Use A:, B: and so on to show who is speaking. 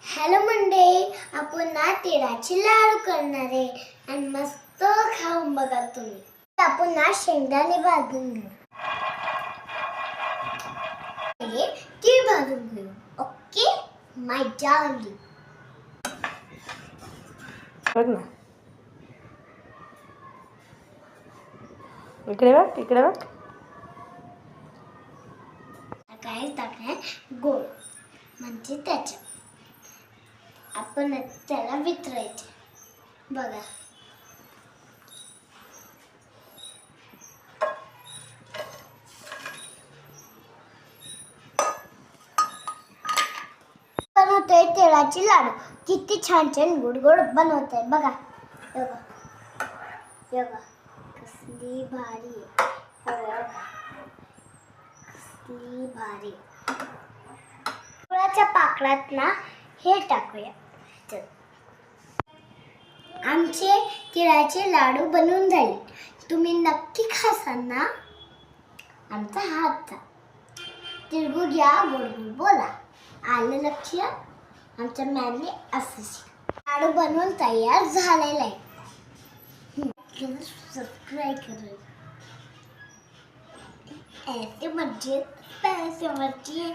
A: Hello मंडळी, आपण ना तिळाचे लाडू करणार आहे आणि मस्त खाऊन बघा तुम्ही. आपण ना शेंगदाणे भाजून घेऊ. तीळ भाजून घेऊ. ओके माय डार्लिंग.
B: बघ ना, इकडे बघ, इकडे बघ.
A: काय टाकणार गोड म्हणजे त्याच्या आपण त्याला वितरायचे बघा. बनवतोय तिळाचे लाडू. किती छान छान गोड गोड बनवतोय बघा. बघा कसली भारी आहे. बघा कसली भारी. गुळाच्या पाकळ्यात ना हे टाकूया. आमचे तिळाचे लाडू बनवून झाले. तुम्ही नक्की खासाल ना आमचा हातचा. तिळगुळ घ्या, गोड गोड बोला. आलं लक्षात? आमच्या मॅमने असं लाडू बनवून तयार झालेला आहे. सबस्क्राईब करा. ऐसे मजे पैसे मजे.